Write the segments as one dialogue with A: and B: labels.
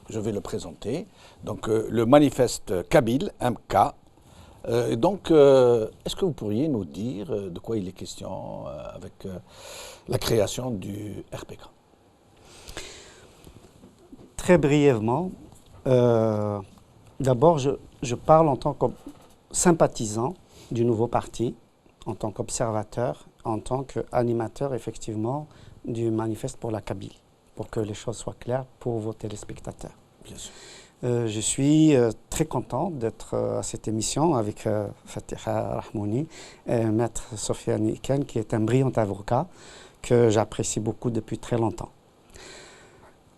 A: je vais le présenter. Donc, le manifeste Kabyle, MK. Est-ce que vous pourriez nous dire de quoi il est question avec la création du RPK?
B: Très brièvement, d'abord, je parle en tant que sympathisant du nouveau parti, en tant qu'observateur, en tant qu'animateur, effectivement, du manifeste pour la Kabylie, pour que les choses soient claires pour vos téléspectateurs.
A: Bien sûr.
B: Je suis très content d'être à cette émission avec Fatiha Rahmouni et Maître Sofiane Iken, qui est un brillant avocat que j'apprécie beaucoup depuis très longtemps.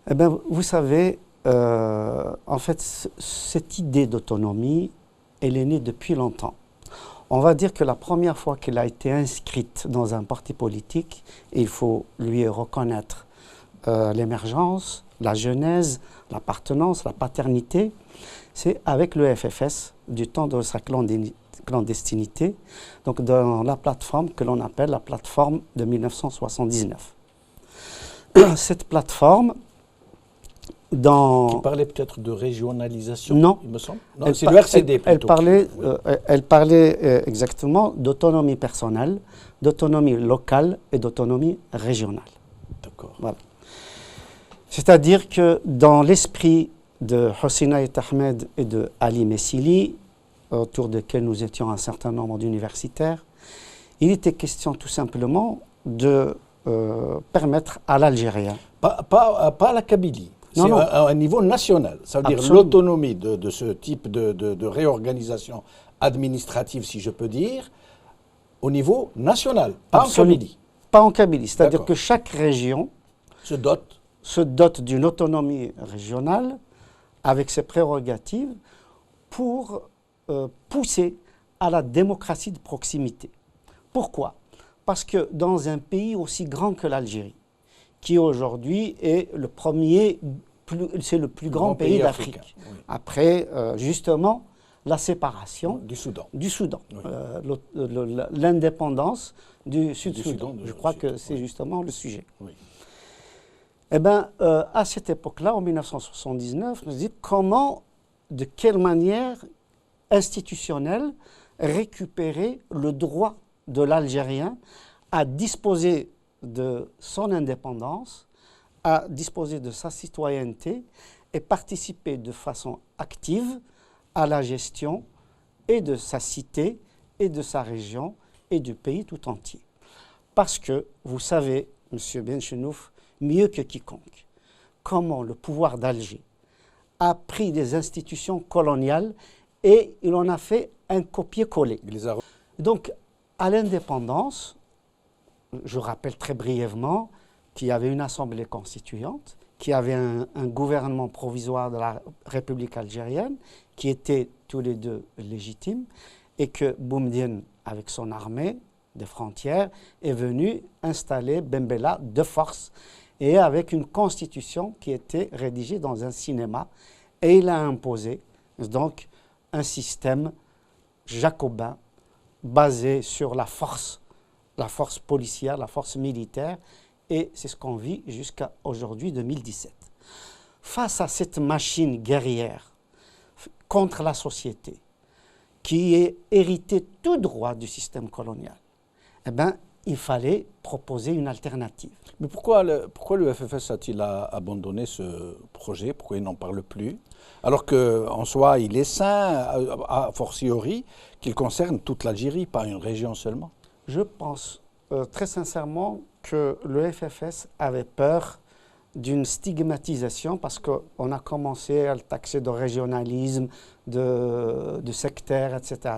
B: Eh bien, vous savez, en fait, cette idée d'autonomie, elle est née depuis longtemps. On va dire que la première fois qu'elle a été inscrite dans un parti politique, il faut lui reconnaître l'émergence, la genèse, l'appartenance, la paternité, c'est avec le FFS du temps de sa clandestinité, donc dans la plateforme que l'on appelle la plateforme de 1979. Cette plateforme,
A: Qui parlait peut-être de régionalisation,
B: non,
A: il me semble. Non, c'est le RCD plutôt.
B: Elle parlait exactement d'autonomie personnelle, d'autonomie locale et d'autonomie régionale.
A: D'accord.
B: Voilà. C'est-à-dire que dans l'esprit de Hosseina Et Ahmed et de Ali Messili, autour desquels nous étions un certain nombre d'universitaires, il était question tout simplement de permettre à l'Algérien...
A: Pas la Kabylie. C'est un niveau national. Ça veut dire l'autonomie de ce type de réorganisation administrative, si je peux dire, au niveau national, pas en Kabylie.
B: Pas en Kabylie. C'est-à-dire que chaque région
A: se
B: dote d'une autonomie régionale avec ses prérogatives pour pousser à la démocratie de proximité. Pourquoi? Parce que dans un pays aussi grand que l'Algérie, qui aujourd'hui est le premier, c'est le plus grand pays d'Afrique. Oui. Après, justement, la séparation
A: du Soudan.
B: Oui. L'indépendance du Sud-Soudan. Je crois que c'est justement le sujet.
A: Oui.
B: Eh bien, à cette époque-là, en 1979, on se dit comment, de quelle manière institutionnelle, récupérer le droit de l'Algérien à disposer de son indépendance, à disposer de sa citoyenneté et participer de façon active à la gestion et de sa cité et de sa région et du pays tout entier. Parce que, vous savez, M. Benchenouf, mieux que quiconque, comment le pouvoir d'Alger a pris des institutions coloniales et il en a fait un copier-coller. Donc, à l'indépendance, je rappelle très brièvement qu'il y avait une assemblée constituante, qu'il y avait un gouvernement provisoire de la République algérienne, qui étaient tous les deux légitimes, et que Boumedienne, avec son armée des frontières, est venu installer Ben Bella de force, et avec une constitution qui était rédigée dans un cinéma, et il a imposé donc un système jacobin basé sur la force policière, la force militaire, et c'est ce qu'on vit jusqu'à aujourd'hui, 2017. Face à cette machine guerrière contre la société, qui est héritée tout droit du système colonial, eh bien, il fallait proposer une alternative.
A: Mais pourquoi le FFS a-t-il abandonné ce projet? Pourquoi il n'en parle plus? Alors qu'en soi, il est sain, a fortiori, qu'il concerne toute l'Algérie, pas une région seulement.
B: Je pense très sincèrement que le FFS avait peur d'une stigmatisation parce qu'on a commencé à le taxer de régionalisme, de sectaire, etc.,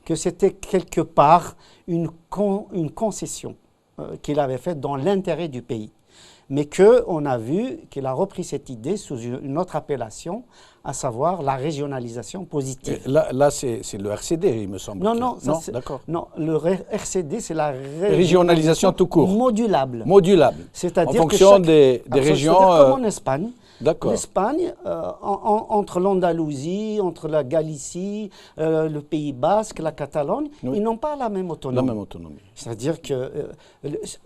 B: que c'était quelque part une concession qu'il avait faite dans l'intérêt du pays. Mais qu'on a vu qu'il a repris cette idée sous une autre appellation, à savoir la régionalisation positive.
A: Là c'est le RCD, il me semble.
B: Non,
A: d'accord.
B: Non, le RCD, c'est la
A: régionalisation tout court.
B: Modulable.
A: C'est-à-dire en fonction des régions.
B: C'est-à-dire comme en Espagne.
A: D'accord.
B: L'Espagne, entre l'Andalousie, entre la Galicie, le Pays Basque, la Catalogne, ils n'ont pas la même autonomie. C'est-à-dire que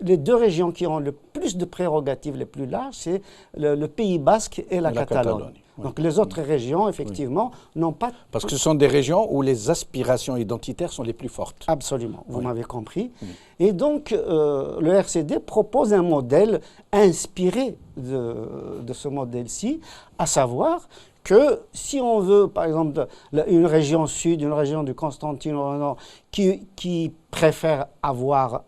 B: les deux régions qui ont le plus de prérogatives les plus larges, c'est le Pays Basque et la Catalogne.
A: Oui.
B: Donc les autres régions, effectivement, n'ont pas...
A: Parce que ce sont des régions où les aspirations identitaires sont les plus fortes.
B: Absolument, vous
A: Oui.
B: m'avez compris.
A: Oui.
B: Et donc, le RCD propose un modèle inspiré de ce modèle-ci, à savoir que si on veut, par exemple, une région sud, une région du Constantine qui préfère avoir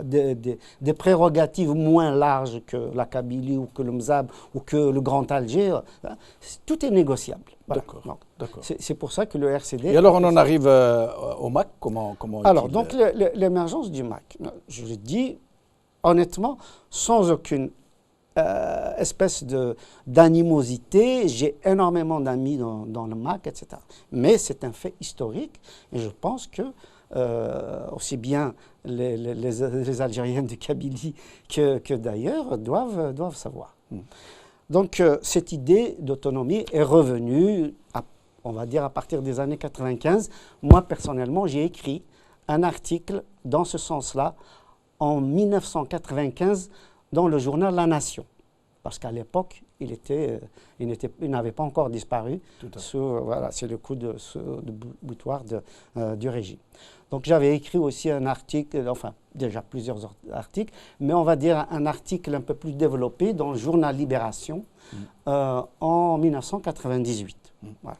B: des prérogatives moins larges que la Kabylie ou que le Mzab ou que le Grand Alger, tout est négociable. Voilà.
A: D'accord.
B: C'est pour ça que le RCD...
A: Et alors on en arrive au MAC, comment
B: Alors, donc l'émergence du MAC, je le dis honnêtement, sans aucune espèce d'animosité. J'ai énormément d'amis dans le MAC, etc. Mais c'est un fait historique et je pense que aussi bien les Algériens de Kabylie que d'ailleurs doivent savoir. Donc cette idée d'autonomie est revenue, on va dire, à partir des années 95. Moi, personnellement, j'ai écrit un article dans ce sens-là en 1995 dans le journal La Nation. Parce qu'à l'époque, il n'avait pas encore disparu. Voilà, c'est le coup de boutoir du régime. Donc j'avais écrit aussi un article, enfin déjà plusieurs articles, mais on va dire un article un peu plus développé dans le journal Libération en 1998. Voilà.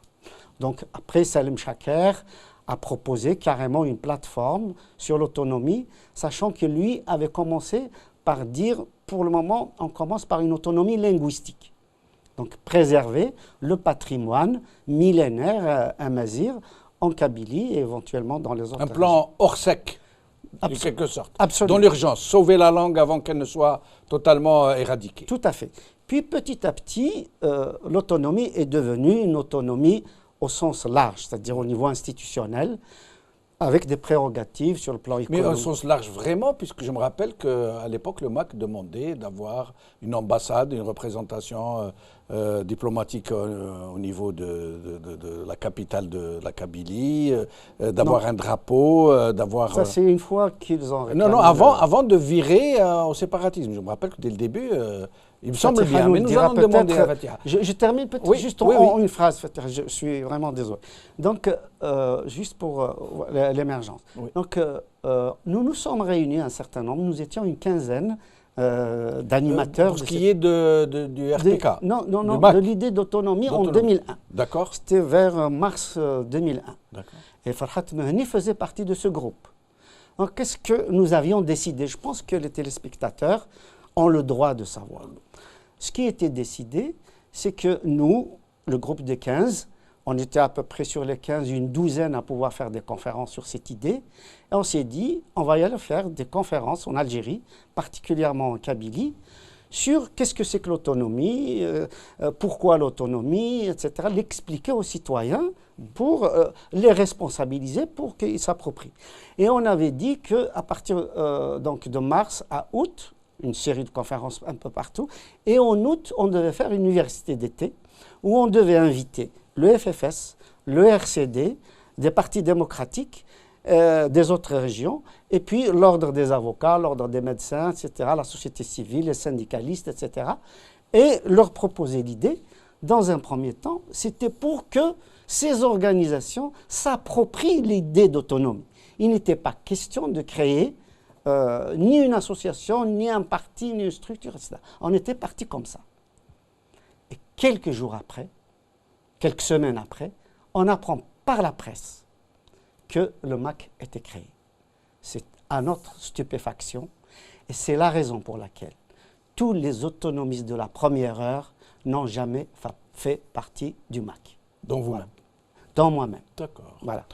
B: Donc après, Salim Chaker a proposé carrément une plateforme sur l'autonomie, sachant que lui avait commencé par dire, pour le moment, on commence par une autonomie linguistique. Donc préserver le patrimoine millénaire amazigh en Kabylie et éventuellement dans les autres
A: régions. Un plan hors sec, en quelque sorte.
B: Absolument.
A: Dans l'urgence, sauver la langue avant qu'elle ne soit totalement éradiquée.
B: Tout à fait. Puis petit à petit, l'autonomie est devenue une autonomie au sens large, c'est-à-dire au niveau institutionnel, avec des prérogatives sur le plan économique.
A: Mais au sens large vraiment, puisque je me rappelle qu'à l'époque, le MAC demandait d'avoir une ambassade, une représentation diplomatique au niveau de la capitale de la Kabylie, d'avoir un drapeau, d'avoir...
B: Ça, c'est une fois qu'ils ont réclamé...
A: Non, avant de virer au séparatisme. Je me rappelle que dès le début... il me semble bien, mais nous allons demander à Fatiha.
B: Je termine peut-être juste en une phrase, je suis vraiment désolé. Donc, juste pour l'émergence. Oui. Donc, nous nous sommes réunis un certain nombre, nous étions une quinzaine d'animateurs.
A: Pour ce qui est du RPK
B: Non, de l'idée d'autonomie en 2001.
A: D'accord.
B: C'était vers mars 2001.
A: D'accord.
B: Et Farhat Mehni faisait partie de ce groupe. Donc, qu'est-ce que nous avions décidé? Je pense que les téléspectateurs ont le droit de savoir. Ce qui était décidé, c'est que nous, le groupe des 15, on était à peu près sur les 15, une douzaine à pouvoir faire des conférences sur cette idée. Et on s'est dit, on va y aller faire des conférences en Algérie, particulièrement en Kabylie, sur qu'est-ce que c'est que l'autonomie, pourquoi l'autonomie, etc. L'expliquer aux citoyens pour les responsabiliser, pour qu'ils s'approprient. Et on avait dit qu'à partir donc de mars à août, une série de conférences un peu partout. Et en août, on devait faire une université d'été où on devait inviter le FFS, le RCD, des partis démocratiques, des autres régions, et puis l'ordre des avocats, l'ordre des médecins, etc., la société civile, les syndicalistes, etc. Et leur proposer l'idée, dans un premier temps, c'était pour que ces organisations s'approprient l'idée d'autonomie. Il n'était pas question de créer ni une association, ni un parti, ni une structure, etc. On était parti comme ça. Et quelques jours après, quelques semaines après, on apprend par la presse que le MAC était créé. C'est à notre stupéfaction, et c'est la raison pour laquelle tous les autonomistes de la première heure n'ont jamais fait partie du MAC.
A: Dont vous-même.
B: Voilà. Dans moi-même.
A: D'accord.
B: Voilà.